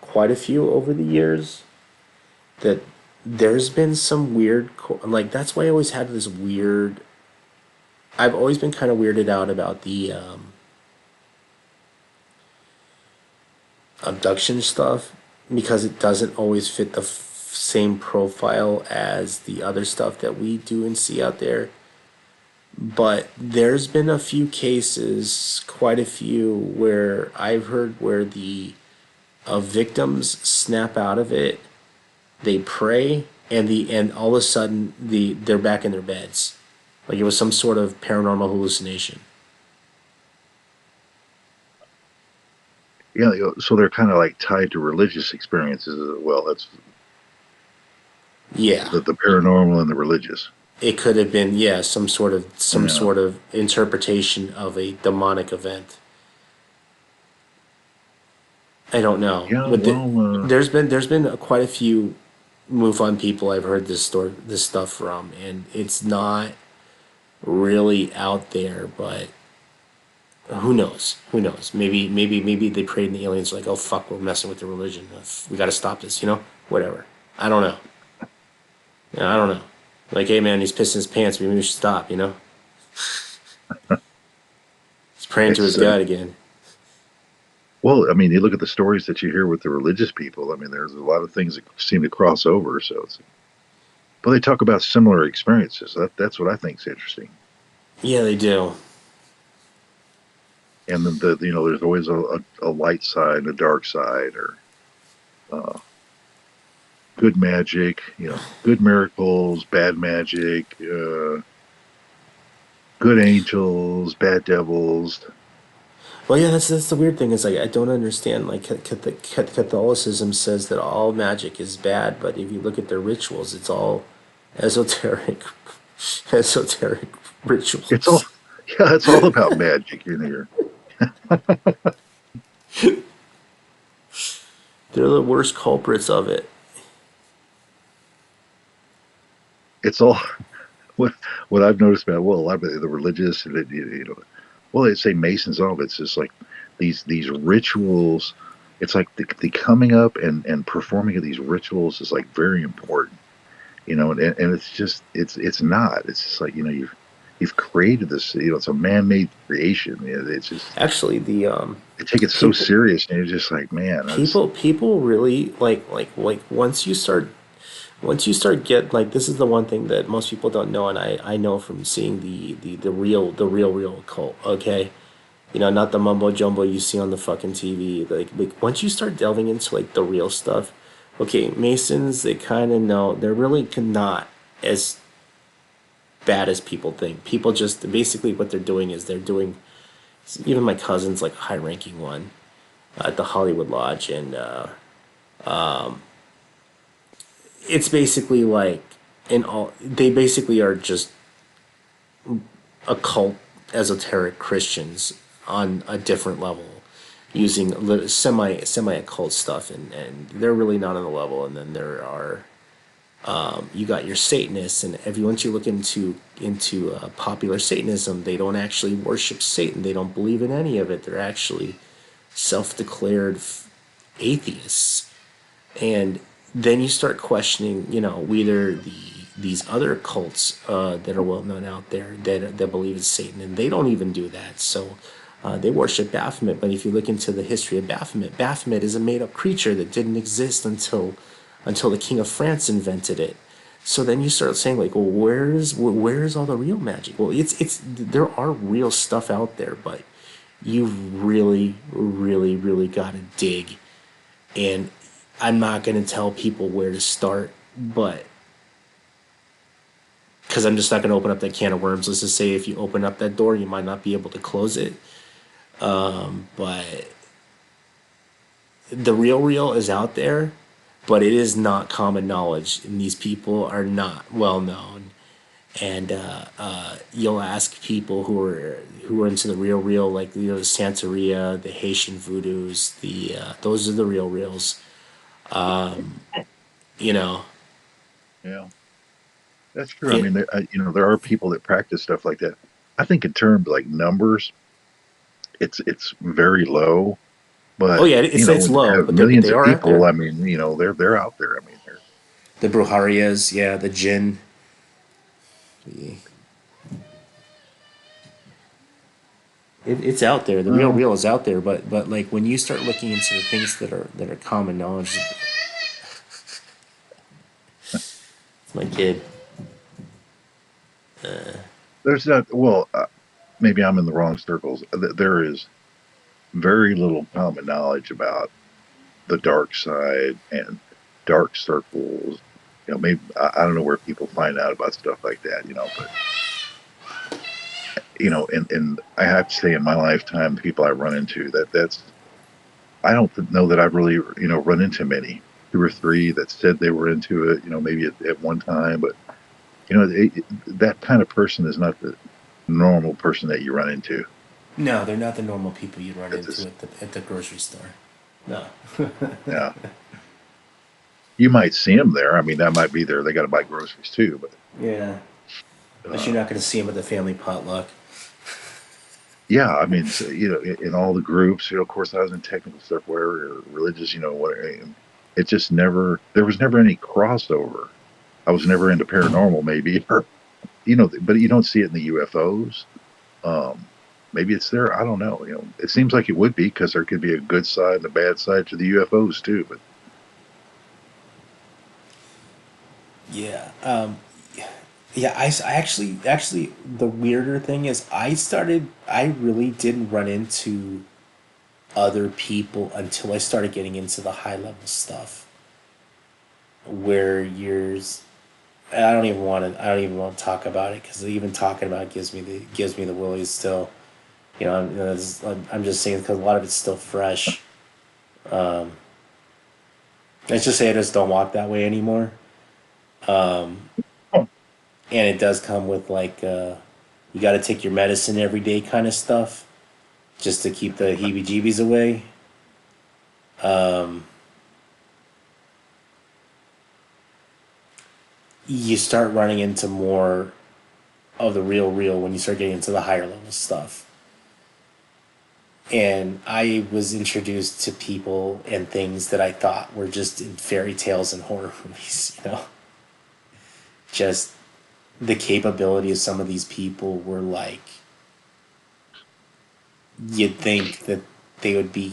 quite a few over the years, that there's been some weird, like, that's why I always had this weird. I've always been kind of weirded out about the abduction stuff because it doesn't always fit the same profile as the other stuff that we do and see out there. But there's been a few cases, quite a few, where I've heard where the victims snap out of it, they pray, and all of a sudden they're back in their beds, like it was some sort of paranormal hallucination. So they're kind of like tied to religious experiences as well. That's Yeah, the paranormal and the religious. it could have been, yeah, some Yeah. sort of interpretation of a demonic event. I don't know, Yeah. but Well. there's been quite a few move on people I've heard this stuff from, and it's not really out there. But who knows? Who knows? Maybe they prayed and the aliens were like, oh fuck, we're messing with the religion. We got to stop this. Whatever. I don't know. Yeah, I don't know. Like, hey man, he's pissing his pants. Maybe we should stop. He's praying to his It's God again. well. I mean, you look at the stories that you hear with the religious people. I mean, there's a lot of things that seem to cross over. But they talk about similar experiences. That's what I think is interesting. Yeah, they do. And then there's always a light side and a dark side, or uh, good magic. Good miracles, bad magic, good angels, bad devils. Well, yeah, that's the weird thing is, like, I don't understand. Like, Catholicism says that all magic is bad, but if you look at their rituals, it's all esoteric, esoteric It's all rituals. yeah, it's all about magic in here. They're the worst culprits of it. It's all what what I've noticed about a lot of the religious and well, they say Masons, all of it's just like these rituals. It's like the coming up and performing of these rituals is like very important, and it's just it's not. It's just like you've created this. It's a man-made creation. It's just Actually, the they take it so people serious, and you're just like, man, that's people really like once you start get like, this is the one thing that most people don't know, and I know from seeing the real cult. Okay, not the mumbo jumbo you see on the fucking TV. Like once you start delving into like the real stuff, okay, Masons, they kind of know they're really not as bad as people think. People just basically what they're doing is they're doing. Even my cousin's like a high ranking one at the Hollywood Lodge, and it's basically like in all they basically are just occult esoteric Christians on a different level, using semi occult stuff, and they're really not on the level. And then there are You got your Satanists, and once you look into popular Satanism, they don't actually worship Satan. They don't believe in any of it. They're actually self-declared atheists. And then you start questioning, whether these other cults that are well known out there that believe in Satan, and they don't even do that. So they worship Baphomet. But if you look into the history of Baphomet, Baphomet is a made up creature that didn't exist until the King of France invented it. So then you start saying like, well, where's all the real magic? Well, it's there are real stuff out there, but you really, really, really got to dig. And I'm not going to tell people where to start, but because I'm just not going to open up that can of worms. Let's just say if you open up that door, you might not be able to close it. But the real is out there, but it is not common knowledge, and these people are not well known. And you'll ask people who are into the real, like the Santeria, the Haitian voodoos, the those are the reals. You know, Yeah, that's true. I it, mean, there are people that practice stuff like that. I think in terms like numbers, it's very low, oh but yeah, it's when you low, have but millions they of are out people, there. I mean, they're out there. I mean, they're The Bruharias, yeah, the Jinn. The, it's out there. The well, real is out there, but like when you start looking into the things that are common knowledge, it's my kid. there's not. Well, maybe I'm in the wrong circles. There is very little common knowledge about the dark side and dark circles. Maybe I don't know where people find out about stuff like that. But and I have to say, in my lifetime, the people I run into that's I don't know that I've really run into many, two or three that said they were into it. Maybe at one time, but that kind of person is not the normal person that you run into No, they're not the normal people you run at into this. at the grocery store. No. Yeah, you might see them there. I mean, that might be there. They got to buy groceries too, but Yeah. But you're uh, not going to see them at the family potluck. yeah, I mean, so, in all the groups, of course, I was in technical stuff, where religious, whatever. It just never, there was never any crossover. I was never into paranormal, maybe, or, but you don't see it in the UFOs. Um, Maybe it's there. I don't know. It seems like it would be, because there could be a good side and a bad side to the UFOs too. But Yeah. Yeah. I actually, the weirder thing is, I really didn't run into other people until I started getting into the high level stuff, where I don't even want to talk about it, because even talking about it gives me the willies still. I'm just saying because a lot of it's still fresh. Let's just say I just don't walk that way anymore. oh, And it does come with like you got to take your medicine every day kind of stuff, just to keep the heebie-jeebies away. You start running into more of the real when you start getting into the higher level stuff. And I was introduced to people and things that I thought were just in fairy tales and horror movies. Just the capability of some of these people were like, you'd think that they would be,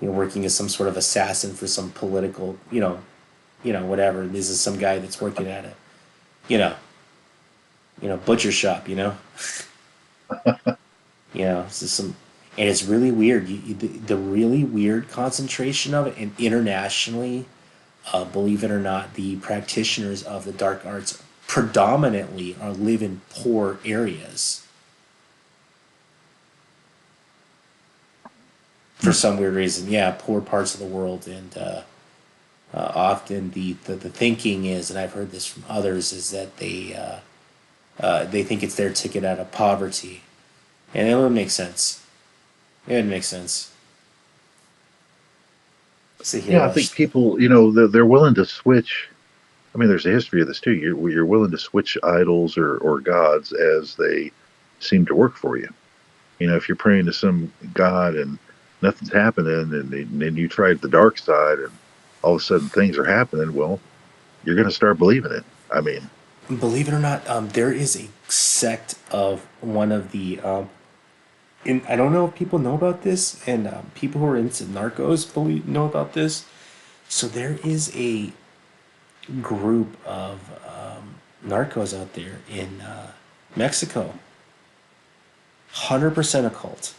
working as some sort of assassin for some political, whatever. This is some guy that's working at it, you know, butcher shop, this is some, and it's really weird. The really weird concentration of it, and internationally, believe it or not, the practitioners of the dark arts predominantly live in poor areas for some weird reason. Yeah, poor parts of the world, and often the thinking is, and I've heard this from others, is that they think it's their ticket out of poverty, and it would make sense. It would make sense. See here, yeah, I think people, they're willing to switch. I mean, there's a history of this too. You're willing to switch idols or gods as they seem to work for you. You know, if you're praying to some god and nothing's happening, and then you try the dark side, and all of a sudden things are happening, well, you're going to start believing it. I mean, Believe it or not, there is a sect of one of the and I don't know if people know about this, and people who are into narcos believe know about this. So there is a group of narcos out there in Mexico, 100% occult.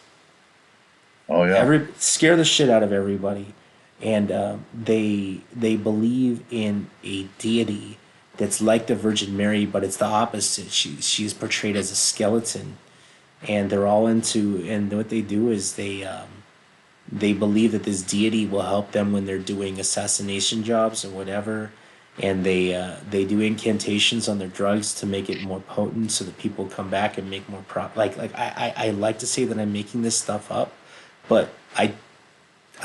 oh yeah, Every scare the shit out of everybody, and they believe in a deity that's like the Virgin Mary, but it's the opposite. She's portrayed as a skeleton, and they're all into, and what they do is they believe that this deity will help them when they're doing assassination jobs or whatever, and they do incantations on their drugs to make it more potent, so that people come back and make more like I like to say that I'm making this stuff up, but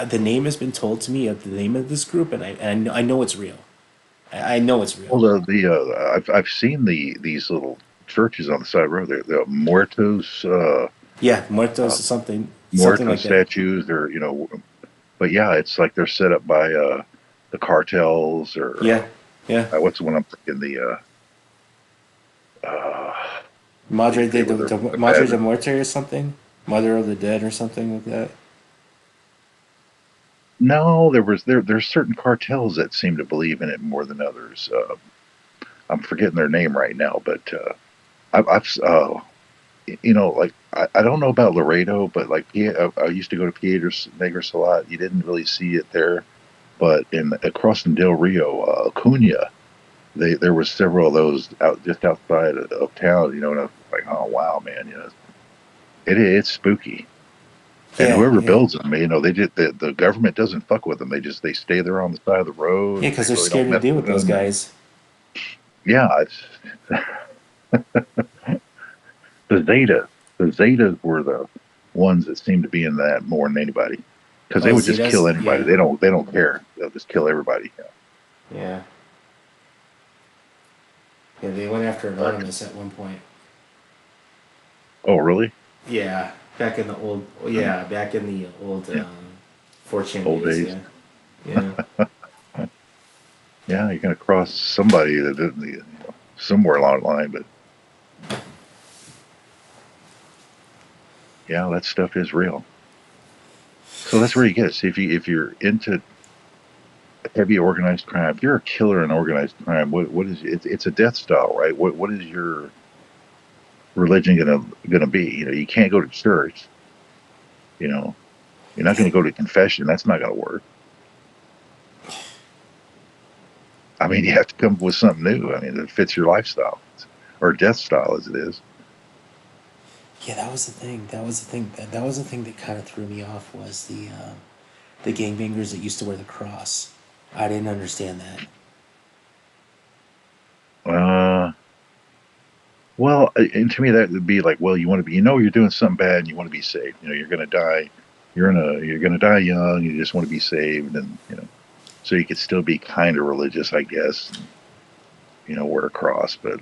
the name has been told to me of the name of this group, and I know it's real. I know it's real. well, I've seen these little churches on the side of the road. They're Muertos, Yeah, muertos uh, or something Muertos like that. statues. They're, but yeah, it's like they're set up by the cartels or Yeah, yeah. what's the one I'm thinking? Uh, they were the Madre bad. de Muerte or something. Mother of the Dead or something like that. No, there's certain cartels that seem to believe in it more than others. I'm forgetting their name right now, but I've like I don't know about Laredo, but like I used to go to Piedras Negras a lot. You didn't really see it there, but in across in Del Rio, Cunha, there was several of those out just outside of town. And I was like, oh wow, man, it's spooky. And Yeah, whoever yeah, builds them, the government doesn't fuck with them. They stay there on the side of the road, yeah. and Because they they're really don't scared to mess deal with with those them. And guys. yeah, it's the Zeta. The Zetas were the ones that seemed to be in that more than anybody, because Oh, they the would just kill Zetas. anybody. Yeah, They don't care. They'll just kill everybody. yeah, yeah. They went after But Anonymous at one point. oh, really? Yeah, back in the old. Uh, Yeah, back in the old yeah, 4chan old days. days. Yeah, yeah. Yeah, you're gonna cross somebody that didn't, somewhere along the line. But yeah, that stuff is real. So that's where you get it. See, if you're into heavy organized crime, if you're a killer in organized crime, what is it's a death style, right? What is your religion gonna be? You can't go to church. You know, you're not Yeah, gonna go to confession. That's not gonna work. I mean, you have to come up with something new. I mean, that fits your lifestyle or death style as it is. yeah. That was the thing. That was the thing. That was the thing that kind of threw me off was the gangbangers that used to wear the cross. I didn't understand that. Uh, well, and to me that would be like, well, you want to be, you're doing something bad, and you want to be saved. You're gonna die. You're gonna die young. You just want to be saved, and so you could still be kind of religious, I guess. And, wear a cross, but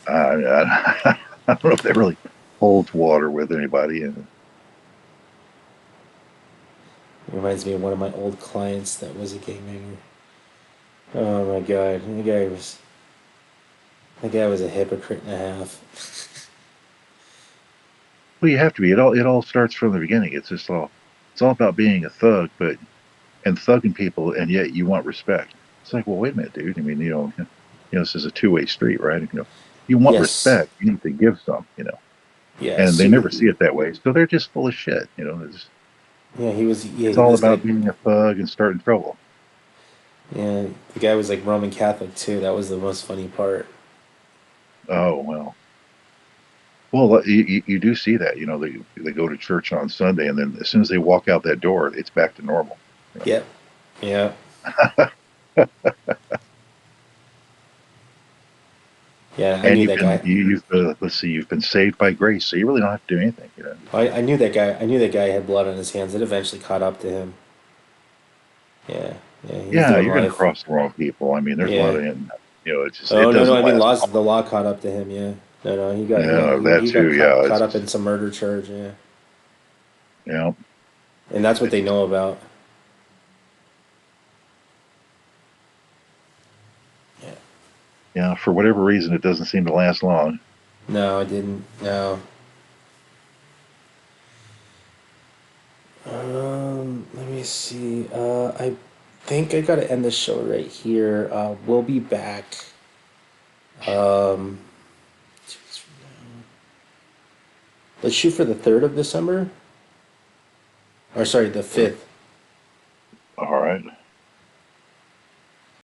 I don't know if that really holds water with anybody. And It reminds me of one of my old clients that was a gangbanger. Oh my god, the guy was a hypocrite and a half. well, you have to be. It all starts from the beginning. It's all about being a thug, but and thugging people, and yet you want respect. It's like, well, wait a minute, dude. I mean, this is a two-way street, right? You want Yes. respect, you need to give some, and Yes. they never see it that way, so they're just full of shit. Yeah, he was. Yeah, It's all this about guy. being a thug and starting trouble. Yeah, the guy was like Roman Catholic too. That was the most funny part. Oh well. Well, you do see that, they go to church on Sunday, and then as soon as they walk out that door, it's back to normal. You Yep. Yeah. know? Yeah, I And knew that guy. let's see, you've been saved by grace, so you really don't have to do anything. I knew that guy. I knew that guy had blood on his hands. It eventually caught up to him. Yeah. Yeah, he's Yeah, doing you're going to life. cross the wrong people. I mean, there's a lot Yeah. of, and it's just, it Oh no, no. doesn't I mean, last laws. long. The law caught up to him. Yeah. No, no. He got. Yeah. Yeah, He, that he got too. Yeah, caught up it's, in some murder charge. Yeah. yeah, And that's what it's they just, know about. Yeah. yeah, for whatever reason, it doesn't seem to last long. No, I didn't. No. Let me see. I think I gotta end the show right here. We'll be back. Um, 2 weeks from now. Let's shoot for the 3rd of December. Or sorry, the 5th.